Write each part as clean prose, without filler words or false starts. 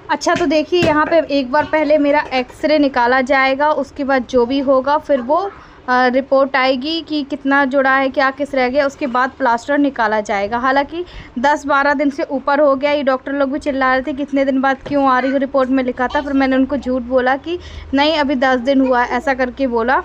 अच्छा तो देखिए यहाँ पे एक बार पहले मेरा एक्सरे निकाला जाएगा, उसके बाद जो भी होगा फिर वो रिपोर्ट आएगी कि कितना जुड़ा है, क्या किस रह गया, उसके बाद प्लास्टर निकाला जाएगा। हालांकि 10-12 दिन से ऊपर हो गया। ये डॉक्टर लोग भी चिल्ला रहे थे कि इतने दिन बाद क्यों आ रही हो, रिपोर्ट में लिखा था। फिर मैंने उनको झूठ बोला कि नहीं अभी 10 दिन हुआ है, ऐसा करके बोला।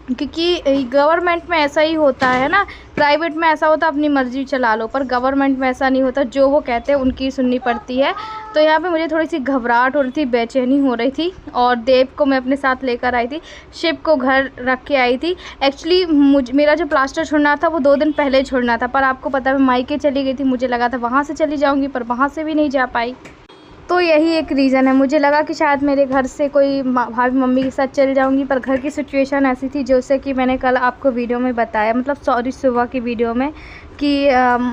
क्योंकि गवर्नमेंट में ऐसा ही होता है ना, प्राइवेट में ऐसा होता है अपनी मर्ज़ी चला लो, पर गवर्नमेंट में ऐसा नहीं होता, जो वो कहते हैं उनकी सुननी पड़ती है। तो यहाँ पे मुझे थोड़ी सी घबराहट हो रही थी, बेचैनी हो रही थी, और देव को मैं अपने साथ लेकर आई थी, शिव को घर रख के आई थी। एक्चुअली मेरा जो प्लास्टर छोड़ना था वो 2 दिन पहले छोड़ना था, पर आपको पता है मैं मायके चली गई थी। मुझे लगा था वहाँ से चली जाऊँगी, पर वहाँ से भी नहीं जा पाई। तो यही एक रीज़न है। मुझे लगा कि शायद मेरे घर से कोई भाभी मम्मी के साथ चल जाऊंगी, पर घर की सिचुएशन ऐसी थी जैसे कि मैंने कल आपको वीडियो में बताया, मतलब सुबह की वीडियो में, कि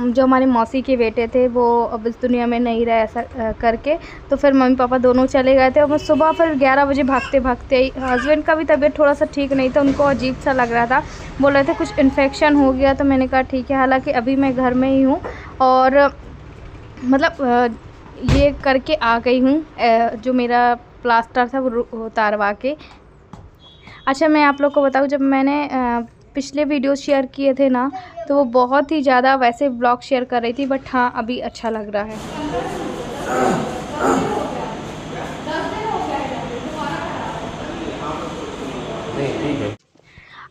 जो हमारी मौसी के बेटे थे वो अब इस दुनिया में नहीं रहे, ऐसा करके। तो फिर मम्मी पापा दोनों चले गए थे, और मैं सुबह फिर 11 बजे भागते भागते आई। हस्बैंड का भी तबीयत थोड़ा सा ठीक नहीं था, उनको अजीब सा लग रहा था, बोल रहे थे कुछ इन्फेक्शन हो गया। तो मैंने कहा ठीक है। हालाँकि अभी मैं घर में ही हूँ, और मतलब ये करके आ गई हूँ, जो मेरा प्लास्टर था वो उतारवा के। अच्छा मैं आप लोग को बताऊँ, जब मैंने पिछले वीडियो शेयर किए थे ना, तो वो बहुत ही ज़्यादा वैसे ब्लॉग शेयर कर रही थी, बट हाँ अभी अच्छा लग रहा है।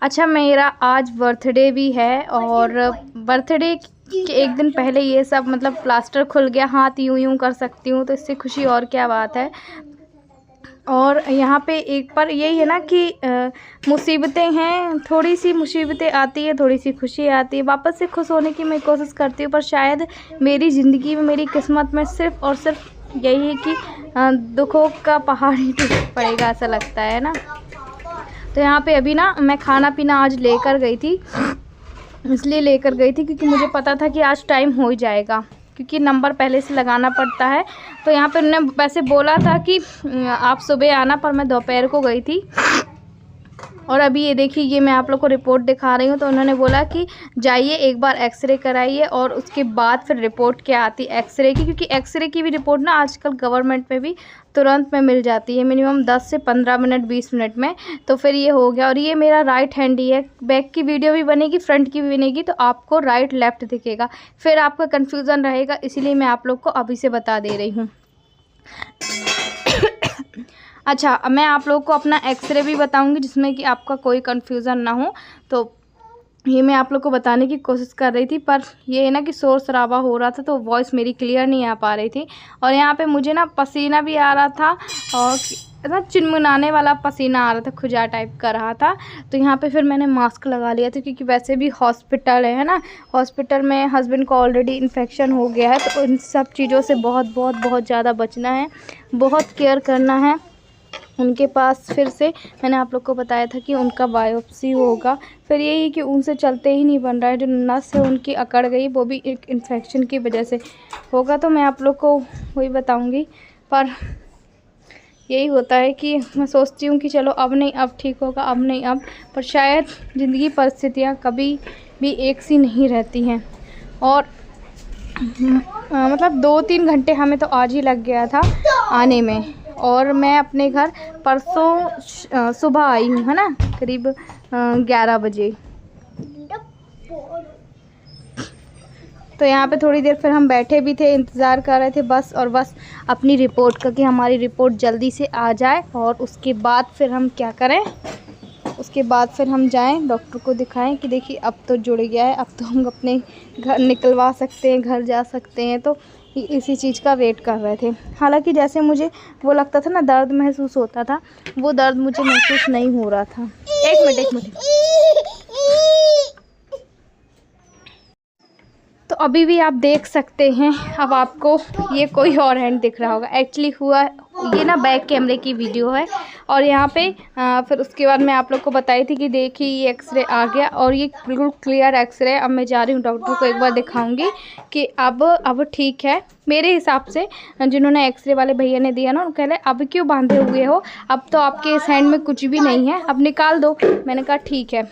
अच्छा मेरा आज बर्थडे भी है, और बर्थडे के एक दिन पहले ये सब मतलब प्लास्टर खुल गया, हाथ यूँ यूँ कर सकती हूँ, तो इससे खुशी और क्या बात है। और यहाँ पे एक पर यही है ना कि मुसीबतें हैं, थोड़ी सी मुसीबतें आती है, थोड़ी सी खुशी आती है। वापस से खुश होने की मैं कोशिश करती हूँ, पर शायद मेरी ज़िंदगी में, मेरी किस्मत में सिर्फ़ और सिर्फ यही है कि दुखों का पहाड़ ही टूट पड़ेगा, ऐसा लगता है ना। तो यहाँ पे अभी ना मैं खाना पीना आज लेकर गई थी, इसलिए लेकर गई थी क्योंकि मुझे पता था कि आज टाइम हो ही जाएगा, क्योंकि नंबर पहले से लगाना पड़ता है। तो यहाँ पे उन्होंने वैसे बोला था कि आप सुबह आना, पर मैं दोपहर को गई थी। और अभी ये देखिए, ये मैं आप लोग को रिपोर्ट दिखा रही हूँ। तो उन्होंने बोला कि जाइए एक बार एक्सरे कराइए, और उसके बाद फिर रिपोर्ट क्या आती है एक्सरे की, क्योंकि एक्सरे की भी रिपोर्ट ना आजकल गवर्नमेंट में भी तुरंत में मिल जाती है, मिनिमम 10 से 15 मिनट 20 मिनट में। तो फिर ये हो गया। और ये मेरा राइट हैंड ही है, बैक की वीडियो भी बनेगी, फ्रंट की भी बनेगी, तो आपको राइट लेफ़्ट दिखेगा, फिर आपका कन्फ्यूज़न रहेगा, इसीलिए मैं आप लोग को अभी से बता दे रही हूँ। अच्छा मैं आप लोग को अपना एक्सरे भी बताऊंगी, जिसमें कि आपका कोई कन्फ्यूज़न ना हो। तो ये मैं आप लोग को बताने की कोशिश कर रही थी, पर ये है ना कि शोर शराबा हो रहा था, तो वॉइस मेरी क्लियर नहीं आ पा रही थी। और यहाँ पे मुझे ना पसीना भी आ रहा था, और ना चिनमुनाने वाला पसीना आ रहा था, खुजा टाइप कर रहा था। तो यहाँ पे फिर मैंने मास्क लगा लिया था, क्योंकि वैसे भी हॉस्पिटल है ना, हॉस्पिटल में हस्बैंड को ऑलरेडी इन्फेक्शन हो गया है। तो इन सब चीज़ों से बहुत ज़्यादा बचना है, बहुत केयर करना है उनके पास। फिर से मैंने आप लोग को बताया था कि उनका बायोप्सी होगा। फिर यही कि उनसे चलते ही नहीं बन रहा है, जो नस है उनकी अकड़ गई, वो भी एक इन्फेक्शन की वजह से होगा। तो मैं आप लोग को वही बताऊंगी, पर यही होता है कि मैं सोचती हूँ कि चलो अब नहीं अब ठीक होगा, अब नहीं अब, पर शायद ज़िंदगी परिस्थितियाँ कभी भी एक सी नहीं रहती हैं। और मतलब 2-3 घंटे हमें तो आज ही लग गया था आने में, और मैं अपने घर परसों सुबह आई हूँ, है ना, करीब 11 बजे। तो यहाँ पे थोड़ी देर फिर हम बैठे भी थे, इंतज़ार कर रहे थे बस और बस अपनी रिपोर्ट का, कि हमारी रिपोर्ट जल्दी से आ जाए, और उसके बाद फिर हम क्या करें, उसके बाद फिर हम जाएं डॉक्टर को दिखाएं कि देखिए अब तो जुड़ गया है, अब तो हम अपने घर निकलवा सकते हैं, घर जा सकते हैं। तो इसी चीज़ का वेट कर रहे थे। हालांकि जैसे मुझे वो लगता था ना, दर्द महसूस होता था, वो दर्द मुझे महसूस नहीं हो रहा था। एक मिनट। तो अभी भी आप देख सकते हैं, अब आपको ये कोई और हैंड दिख रहा होगा। एक्चुअली हुआ ये ना बैक कैमरे की वीडियो है, और यहाँ पे फिर उसके बाद मैं आप लोग को बताई थी कि देखिए ये एक्सरे आ गया, और ये बिल्कुल क्लियर एक्सरे। अब मैं जा रही हूँ डॉक्टर को एक बार दिखाऊंगी कि अब ठीक है मेरे हिसाब से। जिन्होंने एक्सरे वाले भैया ने दिया ना, कह रहे अब क्यों बांधे हुए हो, अब तो आपके इस हैंड में कुछ भी नहीं है, अब निकाल दो। मैंने कहा ठीक है,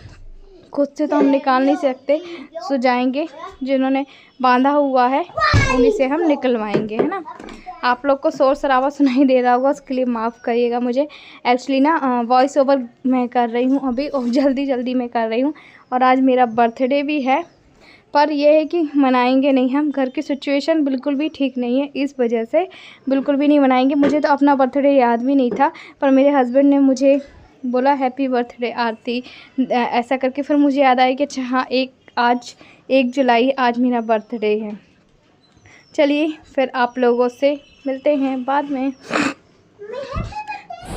खुद से तो हम निकाल नहीं सकते, सो जाएंगे जिन्होंने बांधा हुआ है उन्हीं से हम निकलवाएंगे, है ना। आप लोग को शोर शराबा सुनाई दे रहा होगा, उसके लिए माफ़ करिएगा मुझे। एक्चुअली ना वॉइस ओवर मैं कर रही हूँ अभी, और जल्दी में कर रही हूँ, और आज मेरा बर्थडे भी है। पर यह है कि मनाएंगे नहीं हम, घर की सिचुएशन बिल्कुल भी ठीक नहीं है, इस वजह से बिल्कुल भी नहीं मनाएंगे। मुझे तो अपना बर्थडे याद भी नहीं था, पर मेरे हस्बैंड ने मुझे बोला हैप्पी बर्थडे आरती, ऐसा करके फिर मुझे याद आया कि अच्छा हाँ आज 1 जुलाई आज मेरा बर्थडे है। चलिए फिर आप लोगों से मिलते हैं बाद में,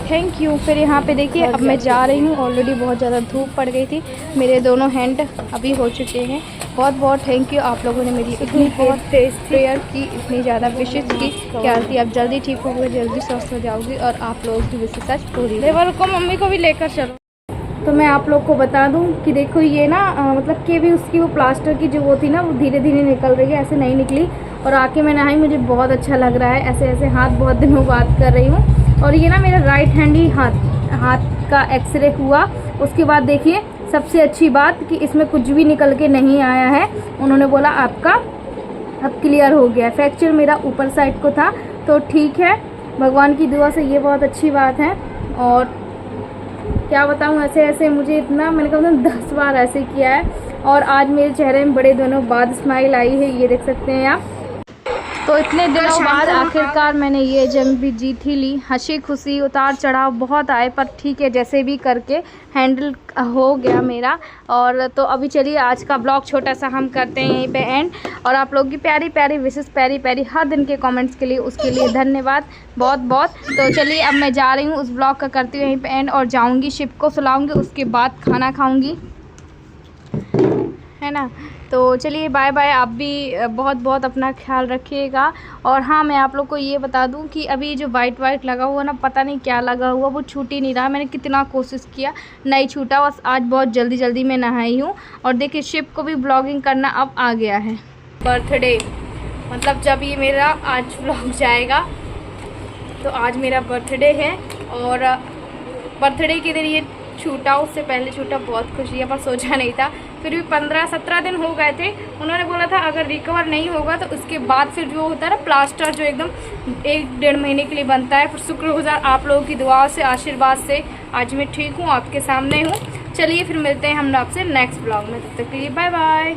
थैंक यू। फिर यहाँ पे देखिए अब मैं जा रही हूँ, ऑलरेडी बहुत ज़्यादा धूप पड़ गई थी, मेरे दोनों हैंड अभी हो चुके हैं। बहुत बहुत थैंक यू, आप लोगों ने मेरी इतनी बहुत तेज प्रेयर की, इतनी ज़्यादा विशेष की कि आरती आप जल्दी ठीक होगी, जल्दी स्वस्थ हो जाओगी, और आप लोगों की विशेष सच पूरी। लेबर को मम्मी को भी लेकर चलो। तो मैं आप लोग को बता दूं कि देखो ये ना मतलब कि भी उसकी वो प्लास्टर की जो वो थी ना, वो धीरे धीरे निकल रही है, ऐसे नहीं निकली। और आके मैं नहाई, मुझे बहुत अच्छा लग रहा है, ऐसे ऐसे हाथ बहुत दिनों बाद कर रही हूँ। और ये ना मेरा राइट हैंड ही हाथ का एक्सरे हुआ। उसके बाद देखिए सबसे अच्छी बात कि इसमें कुछ भी निकल के नहीं आया है। उन्होंने बोला आपका अब क्लियर हो गया। फ्रैक्चर मेरा ऊपर साइड को था, तो ठीक है, भगवान की दुआ से ये बहुत अच्छी बात है। और क्या बताऊँ, ऐसे ऐसे मुझे इतना, मैंने कहा 10 बार ऐसे किया है, और आज मेरे चेहरे में बड़े दिनों बाद स्माइल आई है, ये देख सकते हैं आप। तो इतने दिनों बाद आखिरकार मैंने ये जंग भी जीत ही ली। हंसी खुशी उतार चढ़ाव बहुत आए, पर ठीक है जैसे भी करके हैंडल हो गया मेरा। और तो अभी चलिए आज का ब्लॉग छोटा सा हम करते हैं यहीं पे एंड। और आप लोग की प्यारी प्यारी विशेष प्यारी हर दिन के कमेंट्स के लिए, उसके लिए धन्यवाद बहुत बहुत। तो चलिए अब मैं जा रही हूँ, उस ब्लॉग का करती हूँ यहीं पे एंड, और जाऊँगी शिप को सुलाऊँगी, उसके बाद खाना खाऊँगी, है ना। तो चलिए बाय बाय, आप भी बहुत बहुत अपना ख्याल रखिएगा। और हाँ, मैं आप लोग को ये बता दूं कि अभी जो वाइट लगा हुआ ना, पता नहीं क्या लगा हुआ, वो छूट ही नहीं रहा। मैंने कितना कोशिश किया, नहीं छूटा, बस आज बहुत जल्दी में नहाई हूँ। और देखिए शिप को भी ब्लॉगिंग करना अब आ गया है। बर्थडे मतलब जब ये मेरा आज ब्लॉग जाएगा तो आज मेरा बर्थडे है, और बर्थडे के दिन ये छूटा, उससे पहले छूटा, बहुत खुशी है, पर सोचा नहीं था। फिर भी 15-17 दिन हो गए थे। उन्होंने बोला था अगर रिकवर नहीं होगा तो उसके बाद फिर जो होता है ना प्लास्टर, जो एकदम 1-1.5 महीने के लिए बनता है। फिर शुक्रगुजार आप लोगों की दुआओं से, आशीर्वाद से आज मैं ठीक हूँ, आपके सामने हूँ। चलिए फिर मिलते हैं हम आपसे नेक्स्ट ब्लॉग में, तब तक के लिए बाय बाय।